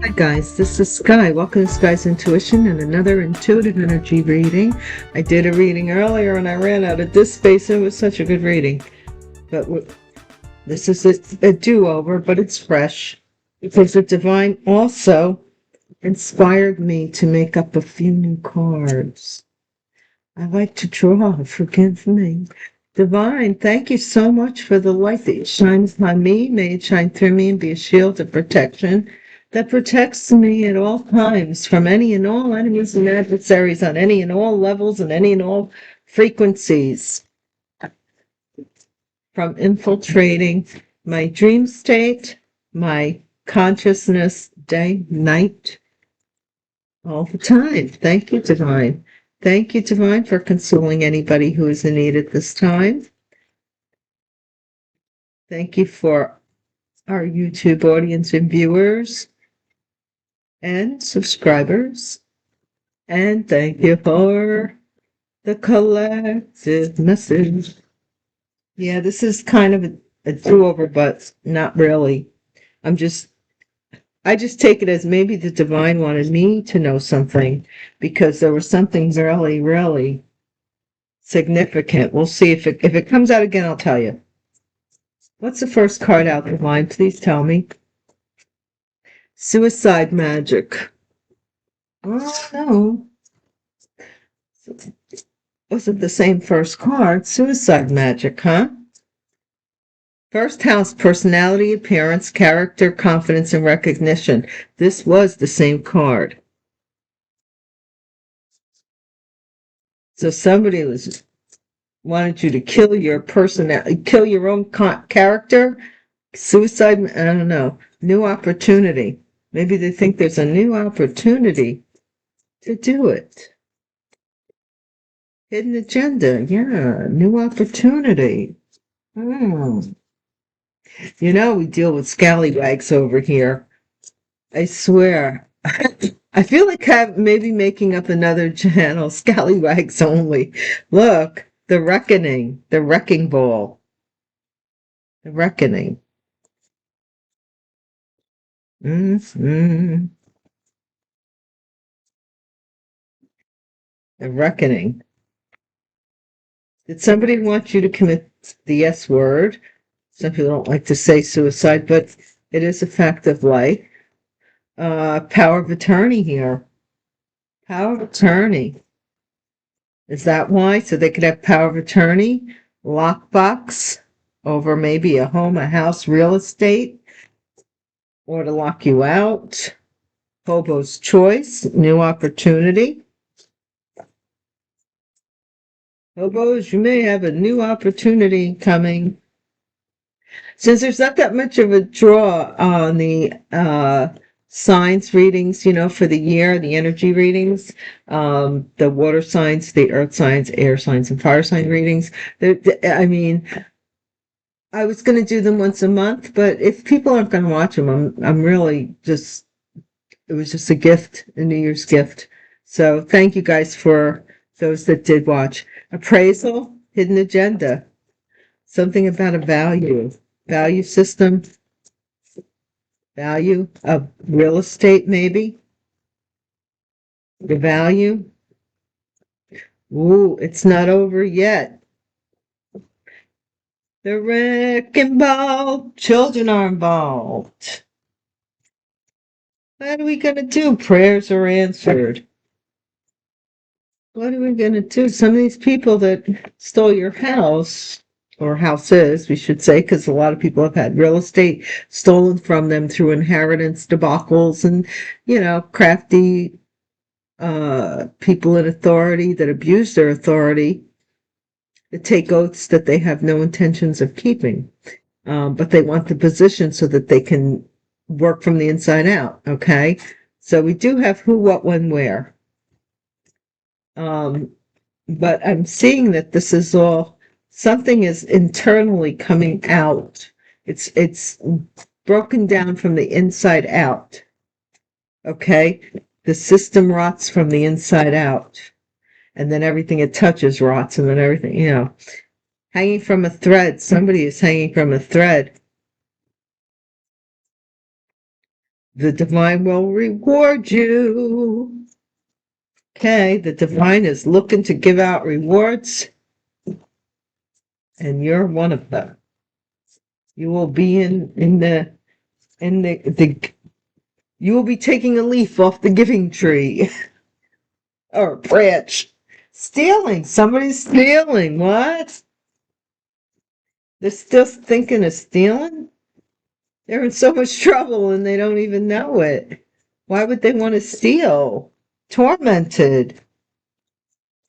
Hi guys, this is Sky. Welcome to Sky's Intuition and another intuitive energy reading. I did a reading earlier and I ran out of this space. It was such a good reading. But this is a do-over, but it's fresh because the divine also inspired me to make up a few new cards. I like to draw, forgive me. Divine, thank you so much for the light that shines upon me. May it shine through me and be a shield of protection that protects me at all times from any and all enemies and adversaries on any and all levels and any and all frequencies, from infiltrating my dream state, my consciousness, day, night, all the time. Thank you, Divine. Thank you, Divine, for consoling anybody who is in need at this time. Thank you for our YouTube audience and viewers and subscribers. And thank you for the collective message. Yeah, this is kind of a do-over, but not really. I just take it as maybe the divine wanted me to know something because there was something really, really significant. We'll see if it comes out again, I'll tell you. What's the first card out, divine? Please tell me. Suicide magic. Oh, no. Wasn't the same first card. Suicide magic, huh? First house, personality, appearance, character, confidence, and recognition. This was the same card. So somebody wanted you to kill your personality, kill your own character. Suicide, I don't know. New opportunity. Maybe they think there's a new opportunity to do it. Hidden agenda. Yeah, new opportunity. You know, we deal with scallywags over here. I swear. I feel like maybe making up another channel, Scallywags Only. Look, the reckoning, the wrecking ball. The reckoning. The reckoning. Did somebody want you to commit the S word? Some people don't like to say suicide, but it is a fact of life. Power of attorney here. Power of attorney. Is that why? So they could have power of attorney, lockbox over maybe a home, a house, real estate, or to lock you out. Hobo's choice, new opportunity. Hobos, you may have a new opportunity coming. Since there's not that much of a draw on the signs readings, for the year, the energy readings, the water signs, the earth signs, air signs, and fire sign readings. I mean, I was going to do them once a month, but if people aren't going to watch them, I'm really just, it was just a gift, a New Year's gift. So thank you guys for those that did watch. Appraisal, hidden agenda, something about a value system, value of real estate, maybe. The value. Ooh, it's not over yet. The wrecking ball, children are involved. What are we going to do? Prayers are answered. What are we going to do? Some of these people that stole your house, or houses, we should say, because a lot of people have had real estate stolen from them through inheritance debacles and, crafty people in authority that abuse their authority, that take oaths that they have no intentions of keeping. But they want the position so that they can work from the inside out, okay? So we do have who, what, when, where. But I'm seeing that this is all, something is internally coming out. It's broken down from the inside out, okay? The system rots from the inside out. And then everything it touches rots, and then everything, hanging from a thread. Somebody is hanging from a thread. The divine will reward you. Okay, the divine is looking to give out rewards, and you're one of them. You will be in the you will be taking a leaf off the giving tree or a branch. Stealing. Somebody's stealing. What? They're still thinking of stealing? They're in so much trouble and they don't even know it. Why would they want to steal? Tormented.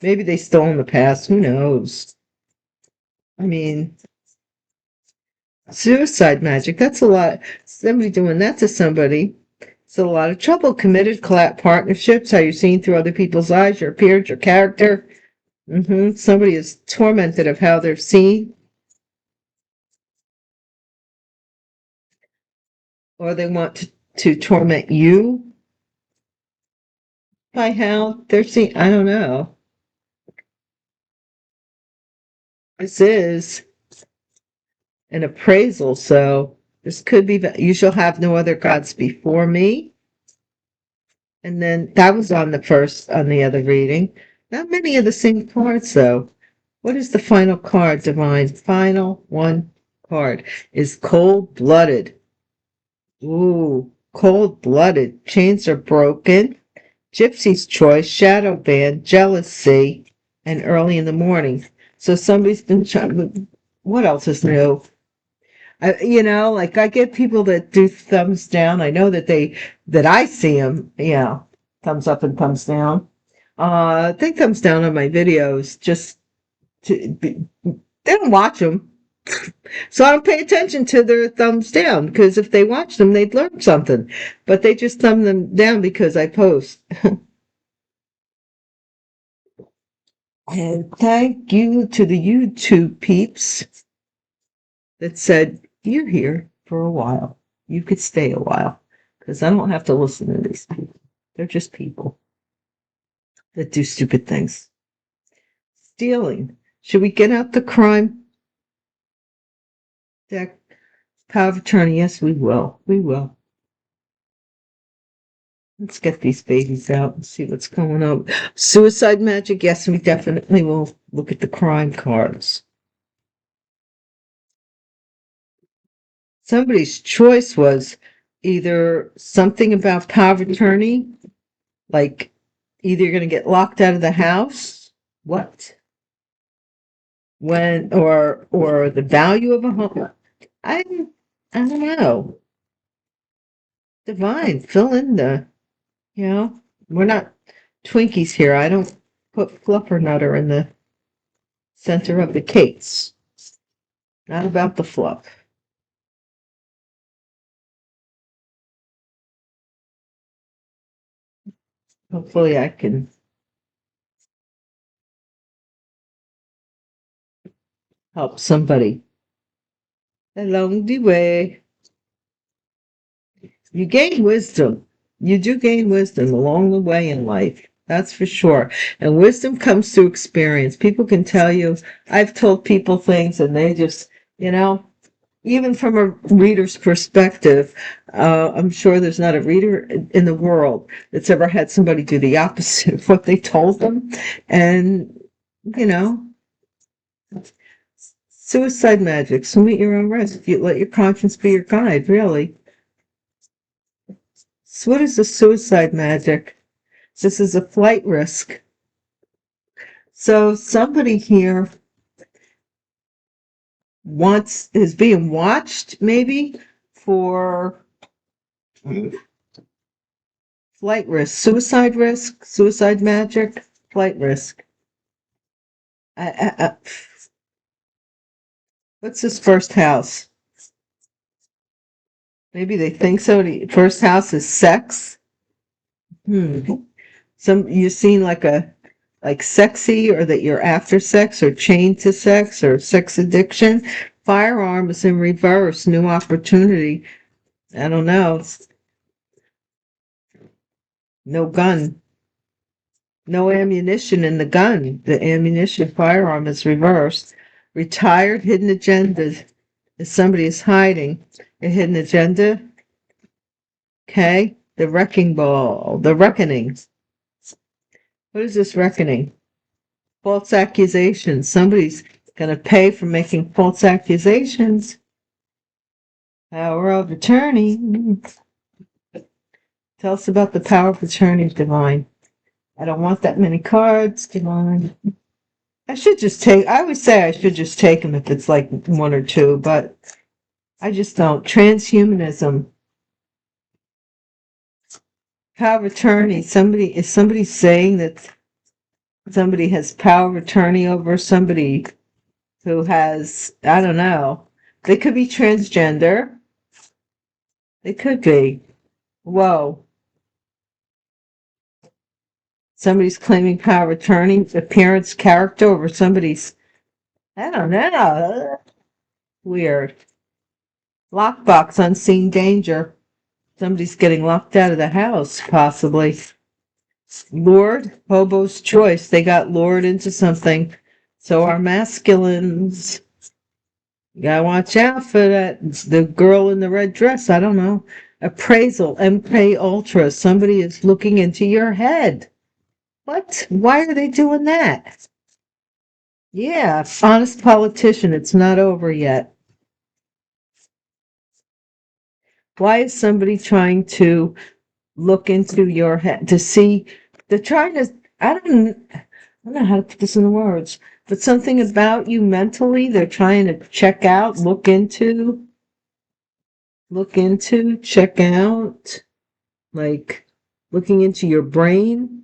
Maybe they stole in the past. Who knows? I mean, suicide magic. That's a lot. Somebody doing that to somebody. It's a lot of trouble. Committed partnerships. How you're seen through other people's eyes, your appearance, your character. Somebody is tormented of how they're seen. Or they want to torment you by how they're seen. I don't know. This is an appraisal, so this could be that you shall have no other gods before me. And then that was on the other reading. Not many of the same cards, though. What is the final card, Divine? Final one card is cold-blooded. Ooh, cold-blooded. Chains are broken. Gypsy's choice, shadow band, jealousy, and early in the morning. So somebody's been trying. What else is new? Like I get people that do thumbs down. I know that I see them. Yeah, thumbs up and thumbs down. They thumbs down on my videos just they don't watch them, so I don't pay attention to their thumbs down because if they watch them, they'd learn something. But they just thumb them down because I post. And thank you to the YouTube peeps that said, you're here for a while. You could stay a while because I don't have to listen to these people. They're just people that do stupid things. Stealing. Should we get out the crime deck? Power of attorney. Yes, we will. We will. Let's get these babies out and see what's going on. Suicide magic. Yes, we definitely will look at the crime cards. Somebody's choice was either something about power of attorney, like either you're going to get locked out of the house, what? When, or the value of a home. I don't know. Divine, fill in we're not Twinkies here. I don't put fluffernutter in the center of the cakes. Not about the fluff. Hopefully I can help somebody along the way. You gain wisdom. You do gain wisdom along the way in life. That's for sure. And wisdom comes through experience. People can tell you, I've told people things and they just, even from a reader's perspective, I'm sure there's not a reader in the world that's ever had somebody do the opposite of what they told them. And, suicide magic, swim at your own risk. You let your conscience be your guide, really. So what is the suicide magic? This is a flight risk. So somebody here is being watched, maybe, for flight risk, suicide magic, flight risk. What's this first house? Maybe they think so. The first house is sex. You've seen like sexy, or that you're after sex or chained to sex or sex addiction. Firearm is in reverse, new opportunity. I don't know. No gun. No ammunition in the gun. The ammunition firearm is reversed. Retired, hidden agendas. If somebody is hiding a hidden agenda, Okay? The wrecking ball, the reckoning. What is this reckoning? False accusations. Somebody's going to pay for making false accusations. Power of attorney. Tell us about the power of attorney, Divine. I don't want that many cards, Divine. I always say I should just take them if it's like one or two, but I just don't. Transhumanism. Power of attorney. Is somebody saying that somebody has power of attorney over somebody who has, I don't know. They could be transgender. They could be. Whoa. Somebody's claiming power of attorney, appearance, character over somebody's, I don't know. Weird. Lockbox, unseen danger. Somebody's getting locked out of the house, possibly. Lured, Hobo's choice. They got lured into something. So our masculines, you gotta watch out for that. It's the girl in the red dress. I don't know. Appraisal, MK Ultra. Somebody is looking into your head. What? Why are they doing that? Yeah, honest politician. It's not over yet. Why is somebody trying to look into your head to see? They're trying to. I don't know how to put this in words, but something about you mentally. They're trying to check out, check out, like looking into your brain,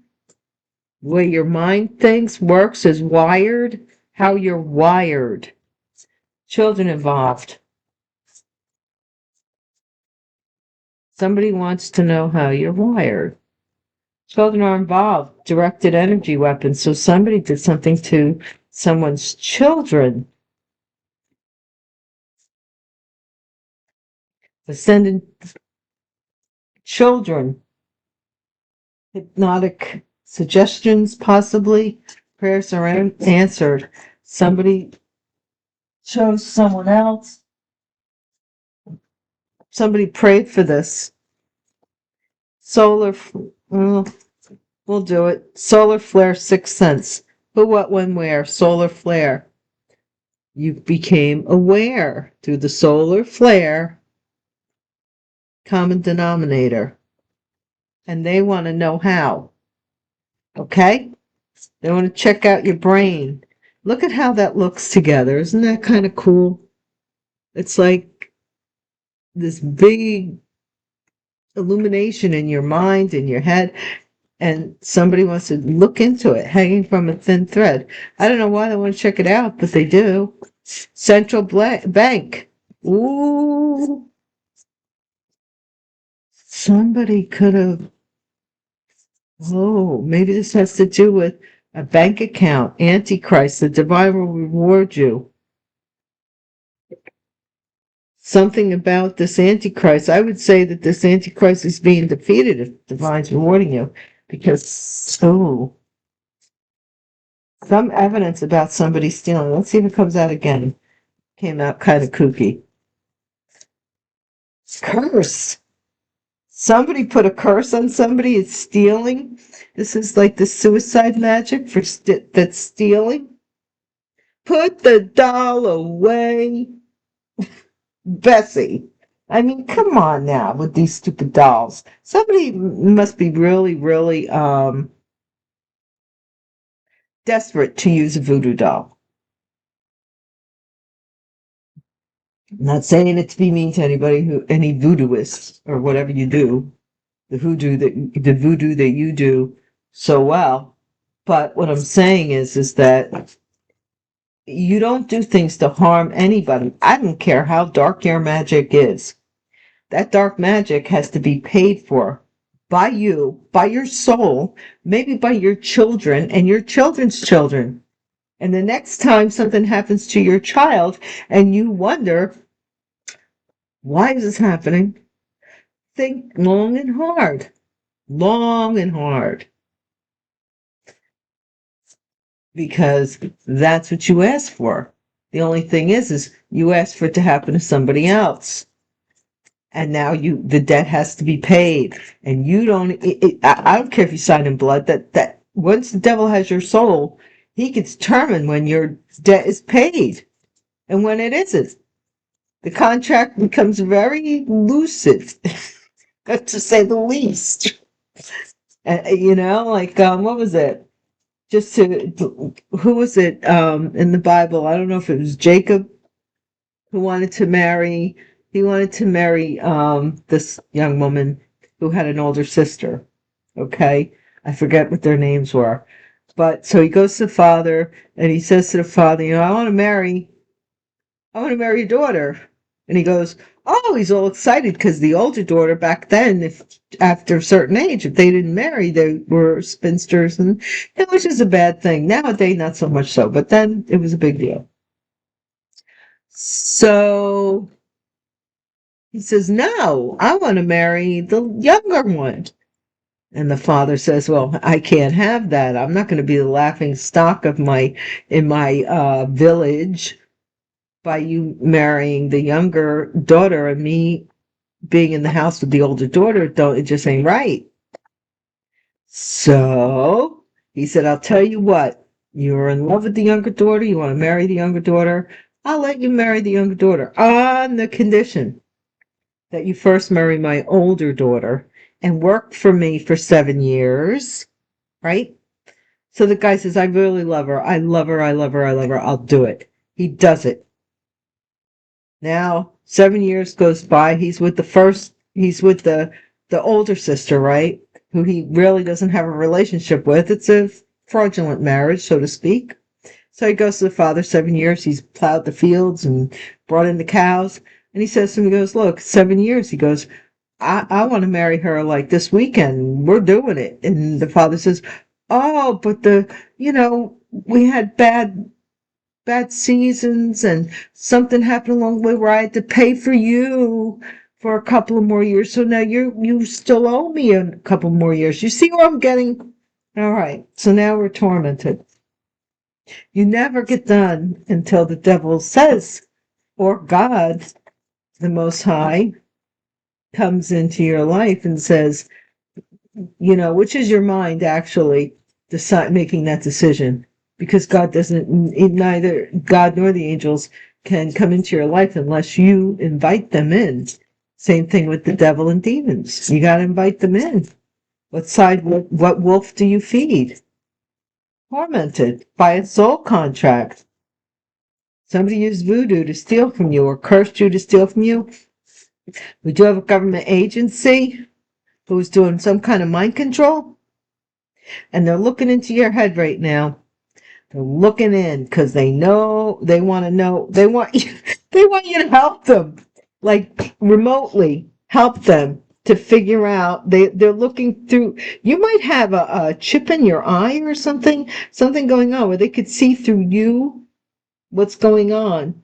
where your mind thinks, works, is wired, how you're wired. Children involved. Somebody wants to know how you're wired. Children are involved. Directed energy weapons. So somebody did something to someone's children. Ascendant children. Hypnotic suggestions, possibly. Prayers are answered. Somebody chose someone else. Somebody prayed for this. Solar, we'll do it. Solar flare, 6 cents. Who, what, when, where? Solar flare. You became aware through the solar flare. Common denominator. And they want to know how. Okay? They want to check out your brain. Look at how that looks together. Isn't that kind of cool? It's like this big illumination in your mind, in your head, and somebody wants to look into it, hanging from a thin thread. I don't know why they want to check it out, but they do. Central Bank. Ooh. Somebody could have, maybe this has to do with a bank account. Antichrist, the divine will reward you. Something about this Antichrist. I would say that this Antichrist is being defeated if divine's rewarding you. Because, some evidence about somebody stealing. Let's see if it comes out again. Came out kind of kooky. Curse. Somebody put a curse on somebody. It's stealing. This is like the suicide magic for that's stealing. Put the doll away. Bessie. I mean, come on now with these stupid dolls. Somebody must be really, really desperate to use a voodoo doll. I'm not saying it to be mean to any voodooists or whatever you do, the voodoo that you do so well. But what I'm saying is that you don't do things to harm anybody. I don't care how dark your magic is. That dark magic has to be paid for by you, by your soul, maybe by your children and your children's children. And the next time something happens to your child and you wonder, why is this happening? Think long and hard. Long and hard. Because that's what you asked for. The only thing is you asked for it to happen to somebody else. and now the debt has to be paid, and you don't. I don't care if you sign in blood. That once the devil has your soul, he can determine when your debt is paid and when it isn't. The contract becomes very lucid, to say the least. What was it? Who was it in the Bible? I don't know if it was Jacob who wanted to marry. He wanted to marry this young woman who had an older sister. Okay, I forget what their names were, but so he goes to the father and he says to the father, I want to marry your daughter. And he goes, oh, he's all excited because the older daughter back then, if after a certain age, if they didn't marry, they were spinsters, and which is a bad thing. Nowadays, not so much so, but then it was a big deal. So he says, no, I want to marry the younger one. And the father says, well, I can't have that. I'm not going to be the laughing stock in my village by you marrying the younger daughter and me being in the house with the older daughter. It just ain't right. So he said, I'll tell you what, you're in love with the younger daughter. You want to marry the younger daughter. I'll let you marry the younger daughter on the condition that you first marry my older daughter and work for me for 7 years. Right? So the guy says, I really love her. I love her. I love her. I love her. I'll do it. He does it. Now, 7 years goes by. He's with the older sister, right? Who he really doesn't have a relationship with. It's a fraudulent marriage, so to speak. So he goes to the father, 7 years. He's plowed the fields and brought in the cows. And he says to him, he goes, look, 7 years. He goes, I want to marry her like this weekend. We're doing it. And the father says, oh, but we had bad seasons and something happened along the way where I had to pay for you for a couple of more years. So now you still owe me a couple more years. You see where I'm getting? All right. So now we're tormented. You never get done until the devil says, or God, the Most High, comes into your life and says, which is your mind actually making that decision. Because neither God nor the angels can come into your life unless you invite them in. Same thing with the devil and demons. You got to invite them in. What wolf do you feed? Tormented by a soul contract. Somebody used voodoo to steal from you or cursed you to steal from you. We do have a government agency who's doing some kind of mind control. And they're looking into your head right now. They're looking in because they want you to help them, like remotely help them to figure out. They're looking through. You might have a chip in your eye or something going on where they could see through you what's going on.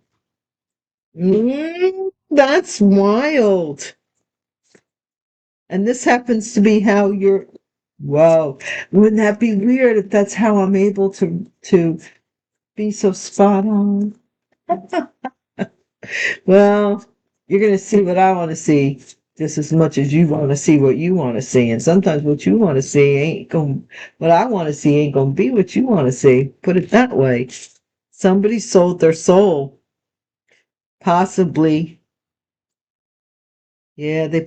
That's wild. And this happens to be how you're. Whoa, wouldn't that be weird if that's how I'm able to be so spot on? Well, you're going to see what I want to see just as much as you want to see what you want to see. And sometimes what you want to see what I want to see ain't going to be what you want to see. Put it that way. Somebody sold their soul. Possibly. Yeah, they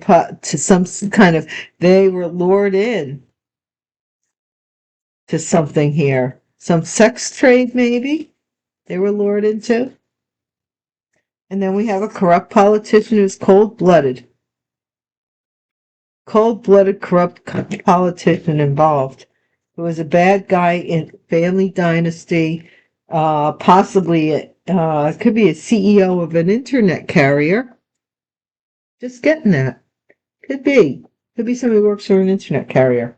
they were lured in to something here. Some sex trade, maybe, they were lured into. And then we have a corrupt politician who's cold-blooded. Cold-blooded, corrupt politician involved. Who was a bad guy in family dynasty. Possibly, could be a CEO of an internet carrier. Just getting that. Could be. Could be somebody who works for an internet carrier.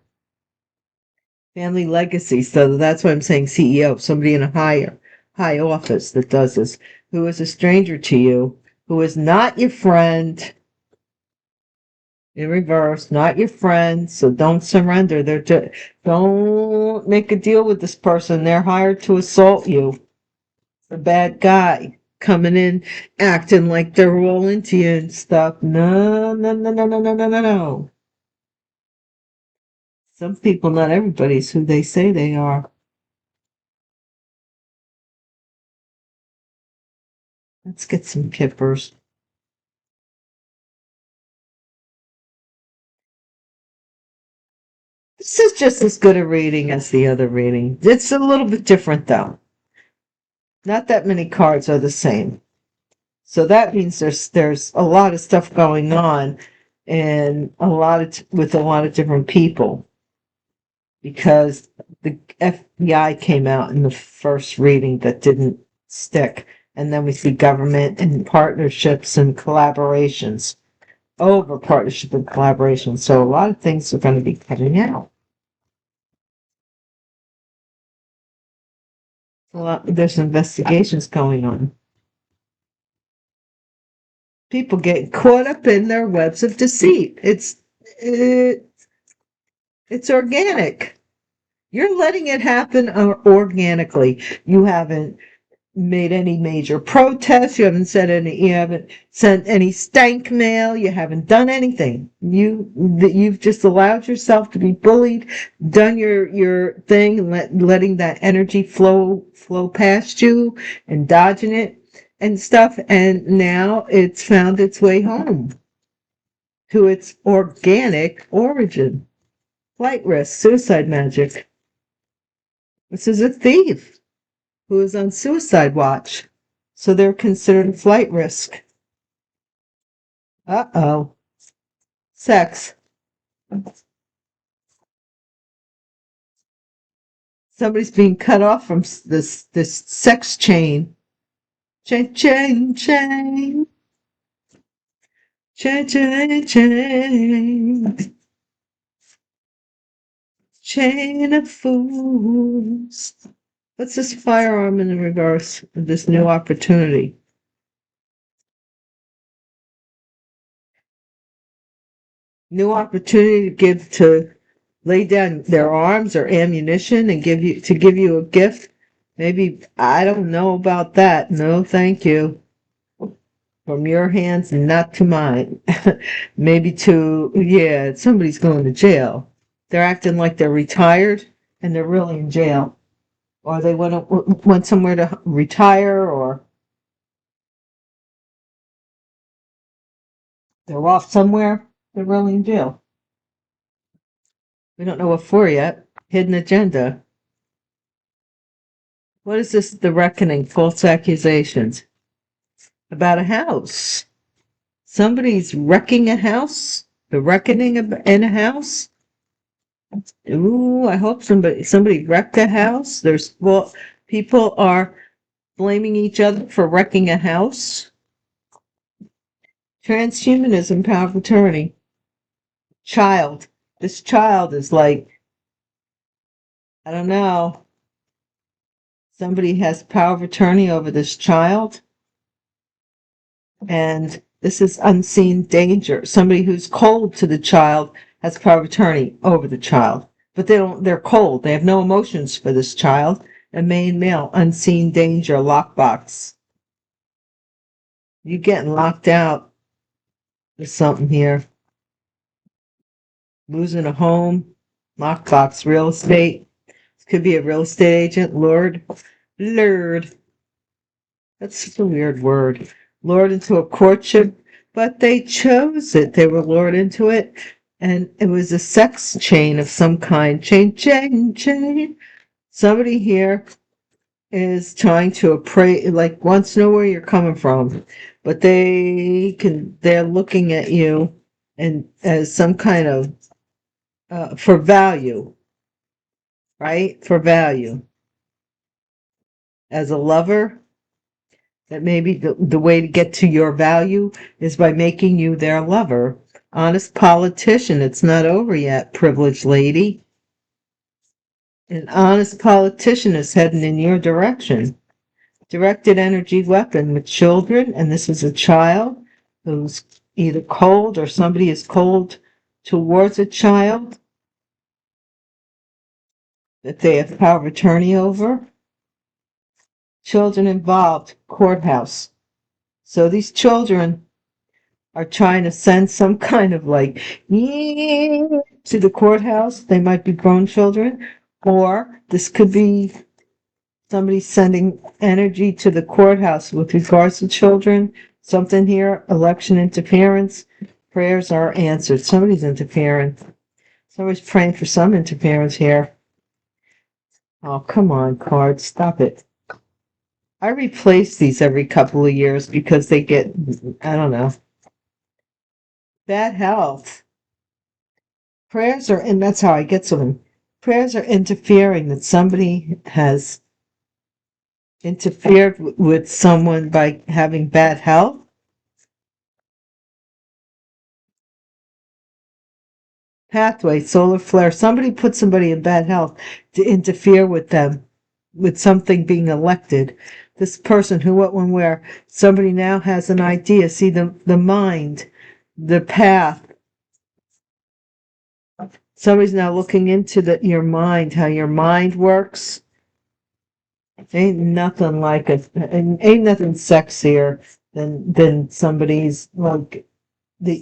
Family legacy. So that's why I'm saying CEO. Somebody in a high office that does this. Who is a stranger to you. Who is not your friend. In reverse, not your friend. So don't surrender. Don't make a deal with this person. They're hired to assault you. A bad guy. coming in acting like they're all into you and stuff. No, no, no, no, no, no, no, no, no. Some people, not everybody's who they say they are. Let's get some kippers. This is just as good a reading as the other reading. It's a little bit different though. Not that many cards are the same. So that means there's a lot of stuff going on and with a lot of different people, because the FBI came out in the first reading that didn't stick, and then we see government and partnerships and collaborations over partnership and collaboration. So a lot of things are going to be coming out. There's investigations going on. People get caught up in their webs of deceit. It's organic. You're letting it happen organically. You haven't made any major protests. You haven't sent any stank mail. You haven't done anything. You've just allowed yourself to be bullied, done your thing, and letting that energy flow past you and dodging it and stuff. And now it's found its way home to its organic origin. Flight risk, suicide magic. This is a thief who is on suicide watch, so they're considered a flight risk. Uh-oh. Sex. Somebody's being cut off from this sex chain. Chain, chain, chain. Chain, chain, chain. Chain of fools. What's this firearm in the reverse of this new opportunity? New opportunity to lay down their arms or ammunition and give you a gift. Maybe, I don't know about that. No, thank you. From your hands, not to mine. Maybe somebody's going to jail. They're acting like they're retired and they're really in jail. Or they went somewhere to retire, or they're off somewhere. They're really in jail. We don't know what for yet. Hidden agenda. What is this? The reckoning, false accusations about a house. Somebody's wrecking a house. The reckoning in a house. Ooh, I hope somebody wrecked a house. People are blaming each other for wrecking a house. Transhumanism, power of attorney. Child. This child is like, I don't know. Somebody has power of attorney over this child. And this is unseen danger. Somebody who's cold to the child has power of attorney over the child. But they're cold. They have no emotions for this child. A main male, unseen danger, lockbox. You getting locked out. There's something here. Losing a home, lockbox, real estate. This could be a real estate agent, lured. That's such a weird word. Lured into a courtship, but they chose it. They were lured into it, and it was a sex chain of some kind. Chain, chain, chain. Somebody here is trying to appraise, like, wants to know where you're coming from, but they're looking at you and as some kind of for value, right? For value. As a lover, that maybe the way to get to your value is by making you their lover. Honest politician, it's not over yet, privileged lady. An honest politician is heading in your direction. Directed energy weapon with children, and this is a child who's either cold or somebody is cold towards a child that they have power of attorney over. Children involved, courthouse. So these children are trying to send some kind of like to the courthouse. They might be grown children, or this could be somebody sending energy to the courthouse with regards to children. Something here, election interference. Prayers are answered. Somebody's interfering. Somebody's praying for some interference here. Oh, come on, cards. Stop it. I replace these every couple of years because they get, I don't know, bad health. Prayers are, and that's how I get to them. Prayers are interfering that somebody has interfered with someone by having bad health. Pathway, solar flare. Somebody put somebody in bad health to interfere with them, with something being elected. This person, who, what, when, where. Somebody now has an idea. See, the mind, the path. Somebody's now looking into your mind, how your mind works. Ain't nothing like it. Ain't nothing sexier than somebody's like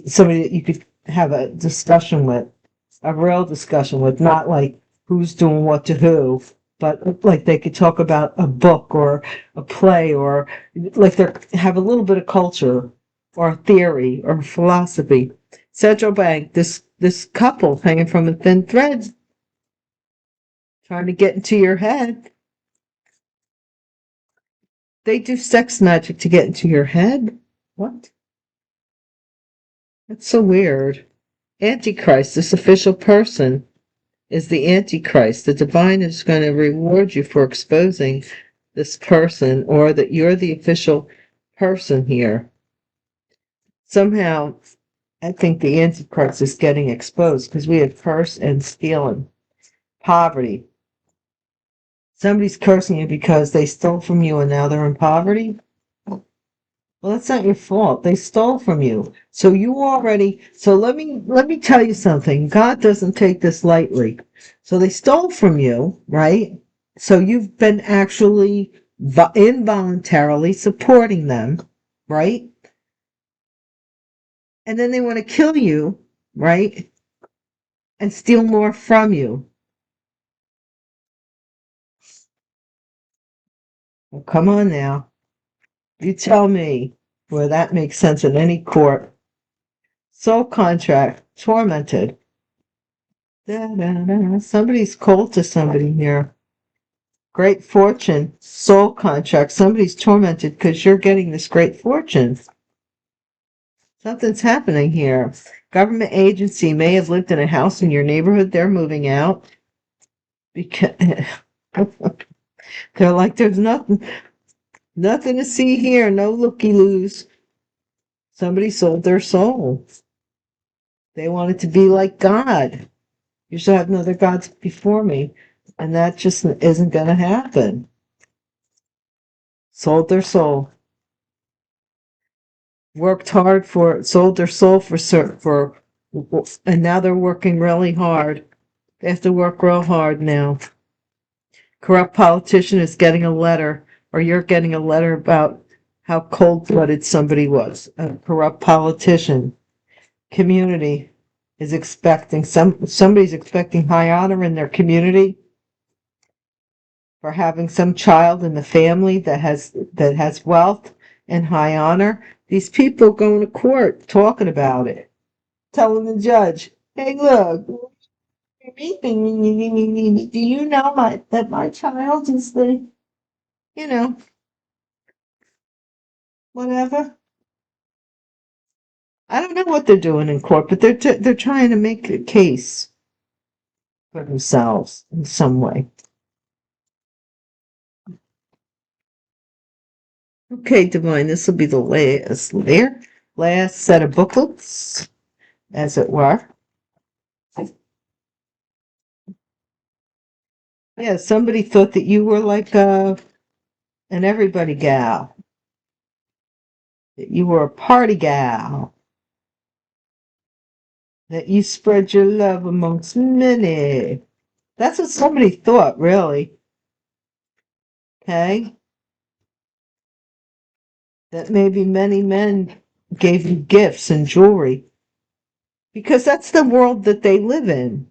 somebody that you could have a discussion with, a real discussion with, not like who's doing what to who, but like they could talk about a book or a play, or like they have a little bit of culture or theory or philosophy. Central Bank, this couple hanging from a thin thread, trying to get into your head. They do sex magic to get into your head? What? That's so weird. Antichrist, this official person, is the Antichrist. The divine is going to reward you for exposing this person, or that you're the official person here. Somehow, I think the Antichrist is getting exposed because we had curse and stealing, poverty. Somebody's cursing you because they stole from you and now they're in poverty. Well, that's not your fault. They stole from you. So let me tell you something. God doesn't take this lightly. So they stole from you, right? So you've been actually involuntarily supporting them, right? And then they want to kill you, right? And steal more from you. Well, come on now. You tell me where that makes sense in any court. Soul contract, tormented. Somebody's cold to somebody here. Great fortune, soul contract. Somebody's tormented because you're getting this great fortune. Something's happening here. Government agency may have lived in a house in your neighborhood. They're moving out because they're like, there's nothing to see here. No looky-loos. Somebody sold their soul. They wanted to be like God. You shall have no other gods before me. And that just isn't going to happen. Sold their soul. Worked hard for it, sold their soul for, and now they're working really hard. They have to work real hard now. Corrupt politician is getting a letter, or you're getting a letter about how cold-blooded somebody was. A corrupt politician. Community is expecting somebody's expecting high honor in their community for having some child in the family that has wealth and high honor. These people going to court talking about it, telling the judge, "Hey, look, do you know that my child is the, you know, whatever." I don't know what they're doing in court, but they're trying to make a case for themselves in some way. Okay, Divine, this will be the last set of booklets, as it were. Yeah, somebody thought that you were like an everybody gal, that you were a party gal, that you spread your love amongst many. That's what somebody thought, really. Okay? that maybe many men gave you gifts and jewelry, because that's the world that they live in.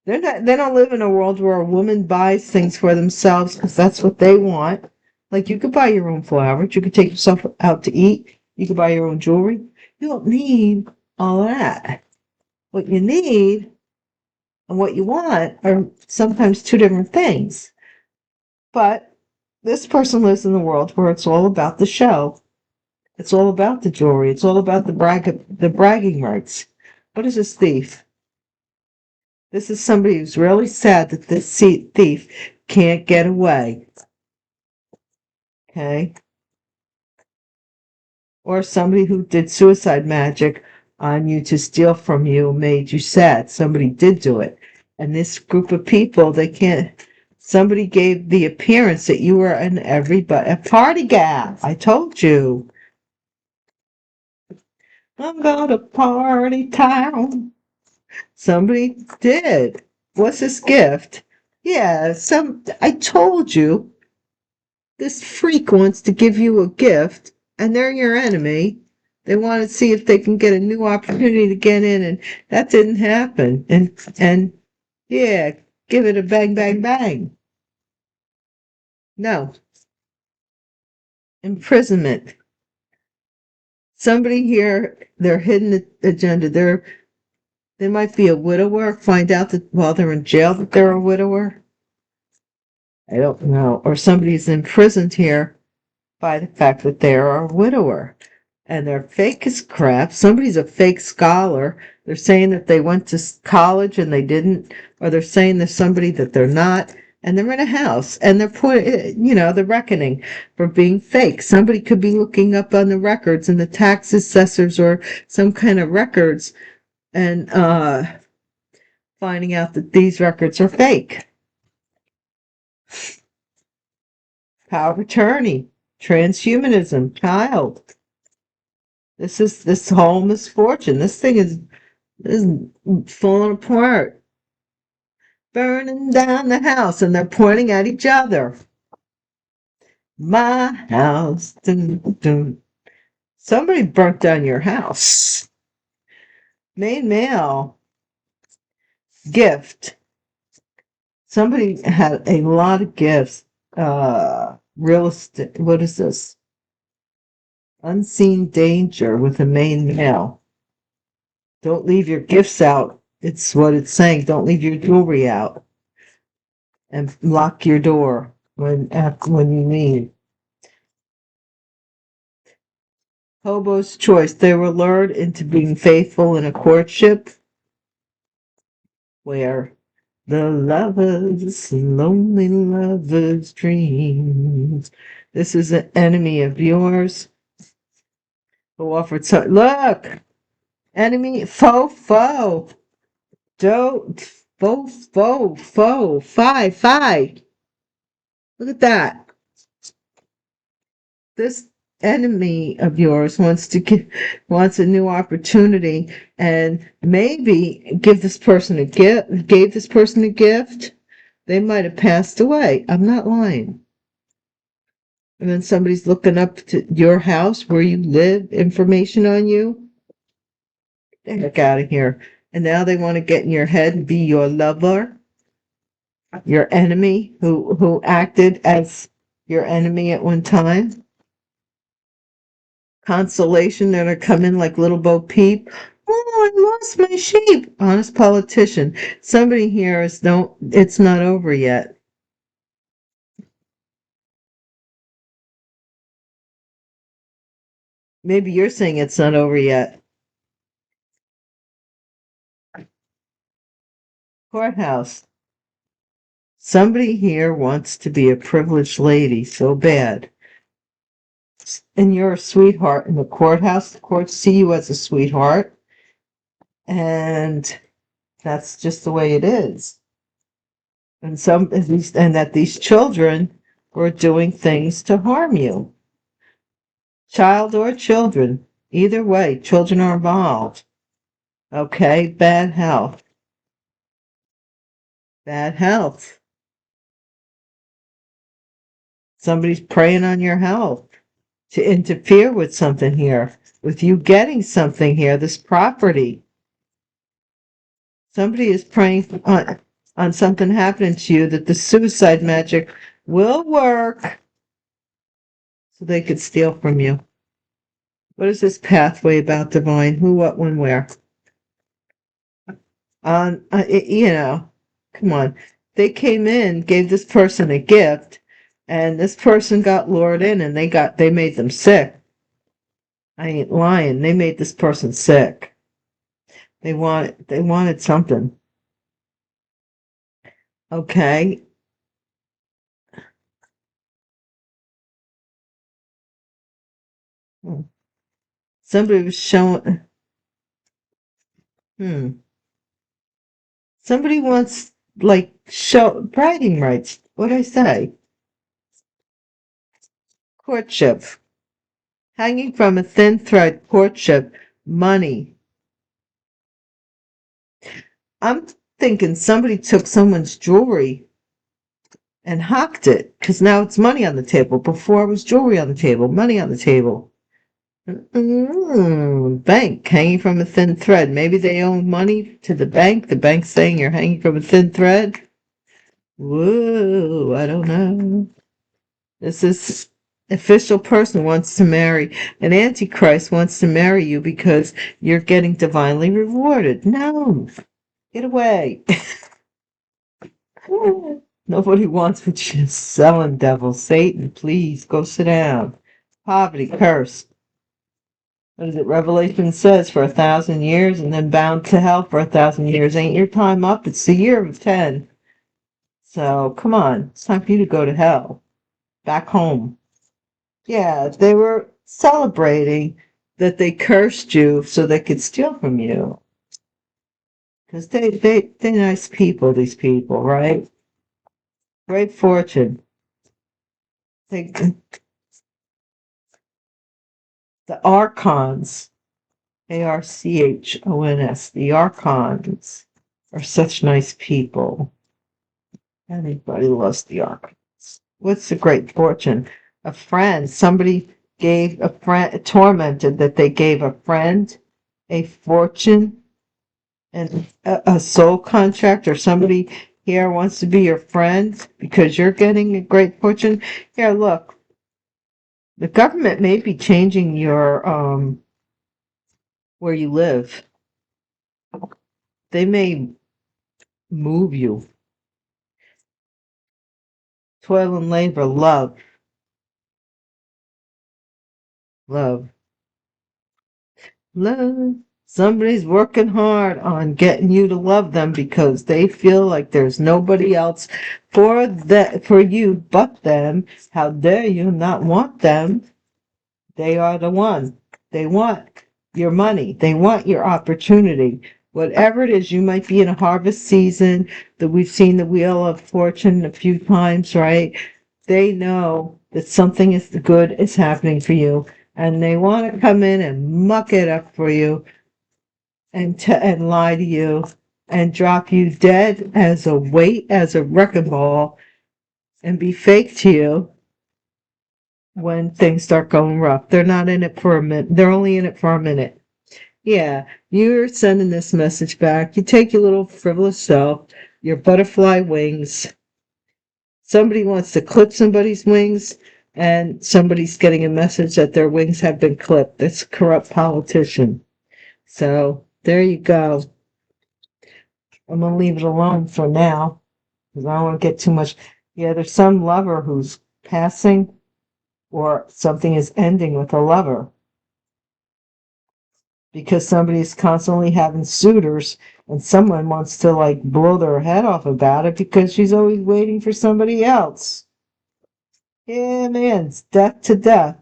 They don't live in a world where a woman buys things for themselves because that's what they want. Like, you could buy your own flowers, you could take yourself out to eat, you could buy your own jewelry. You don't need all that. What you need and what you want are sometimes two different things. But this person lives in the world where it's all about the show. It's all about the jewelry. It's all about the bragging rights. What is this thief? This is somebody who's really sad that this thief can't get away. Okay? Or somebody who did suicide magic on you to steal from you and made you sad. Somebody did do it. And this group of people, they can't. Somebody gave the appearance that you were a party gal. I told you. I'm going to party town. Somebody did. What's this gift? Yeah, I told you. This freak wants to give you a gift, and they're your enemy. They want to see if they can get a new opportunity to get in, and that didn't happen. And yeah, give it a bang, bang, bang. No. Imprisonment. Somebody here, their hidden agenda, they might be a widower, find out that while they're in jail that they're a widower. I don't know. Or somebody's imprisoned here by the fact that they are a widower. And they're fake as crap. Somebody's a fake scholar. They're saying that they went to college and they didn't, or they're saying there's somebody that they're not, and they're in a house, and they're the reckoning for being fake. Somebody could be looking up on the records and the tax assessors or some kind of records and finding out that these records are fake. Power of attorney, transhumanism, child. This whole misfortune. This thing is falling apart. Burning down the house, and they're pointing at each other. My house. Dun, dun. Somebody burnt down your house. Main mail. Gift. Somebody had a lot of gifts. Real estate. What is this? Unseen danger with a main mail. Don't leave your gifts out. It's what it's saying. Don't leave your jewelry out. And lock your door when you leave. Hobo's choice. They were lured into being faithful in a courtship where the lonely lovers dreams. This is an enemy of yours who offered look! Enemy, foe. Don't, foe. Five. Look at that. This enemy of yours wants a new opportunity and maybe gave this person a gift. They might have passed away. I'm not lying. And then somebody's looking up to your house, where you live, information on you. Get the heck out of here. And now they want to get in your head and be your lover, your enemy, who acted as your enemy at one time. Consolation, that are coming like little Bo Peep. Oh, I lost my sheep. Honest politician. Somebody here it's not over yet. Maybe you're saying it's not over yet. Courthouse. Somebody here wants to be a privileged lady so bad. And you're a sweetheart in the courthouse. The courts see you as a sweetheart. And that's just the way it is. And that these children were doing things to harm you. Child or children. Either way, children are involved. Okay, bad health. Bad health. Somebody's preying on your health. to interfere with something here, with you getting something here, this property. Somebody is praying on something happening to you, that the suicide magic will work so they could steal from you. What is this pathway about, divine? Who, what, when, where? Come on. They came in, gave this person a gift, and this person got lured in, and they made them sick. I ain't lying. They made this person sick. They wanted something. Okay. Somebody was showing. Somebody wants, like, show bragging rights. What'd I say? Courtship. Hanging from a thin thread, courtship, money. I'm thinking somebody took someone's jewelry and hocked it, because now it's money on the table. Before it was jewelry on the table, money on the table. Bank, hanging from a thin thread. Maybe they owe money to the bank. The bank's saying you're hanging from a thin thread. Whoa, I don't know. This official person wants to marry. An antichrist wants to marry you because you're getting divinely rewarded. No, get away. Nobody wants what you're selling, devil. Satan, please go sit down. Poverty, curse. What is it? Revelation says for 1,000 years and then bound to hell for 1,000 years. Ain't your time up? It's the year of 10. So come on, it's time for you to go to hell. Back home. Yeah, they were celebrating that they cursed you so they could steal from you. Because they're nice people, these people, right? Great fortune. The archons, Archons, the archons are such nice people. Anybody loves the archons. What's the great fortune? A friend. Somebody gave a friend, tormented that they gave a friend a fortune and a soul contract, or somebody here wants to be your friend because you're getting a great fortune. Here, look. The government may be changing your where you live. They may move you. Toil and labor, love. Love. Love. Somebody's working hard on getting you to love them because they feel like there's nobody else for you but them. How dare you not want them? They are the one. They want your money. They want your opportunity. Whatever it is, you might be in a harvest season, that we've seen the Wheel of Fortune a few times, right? They know that something good is happening for you, and they want to come in and muck it up for you and lie to you and drop you dead as a weight, as a wrecking ball, and be fake to you when things start going rough. They're not in it for a minute. They're only in it for a minute. Yeah, you're sending this message back. You take your little frivolous self, your butterfly wings. Somebody wants to clip somebody's wings, and somebody's getting a message that their wings have been clipped. That's a corrupt politician. So there you go. I'm going to leave it alone for now because I don't want to get too much. Yeah, there's some lover who's passing, or something is ending with a lover because somebody's constantly having suitors and someone wants to like blow their head off about it because she's always waiting for somebody else. Yeah, man, it's death to death.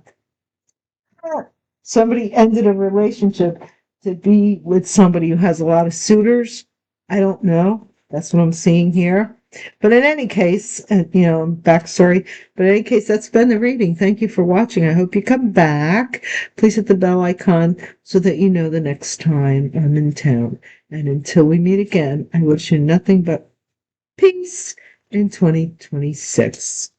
Somebody ended a relationship to be with somebody who has a lot of suitors. I don't know. That's what I'm seeing here. But in any case, backstory. But in any case, that's been the reading. Thank you for watching. I hope you come back. Please hit the bell icon so that you know the next time I'm in town. And until we meet again, I wish you nothing but peace in 2026.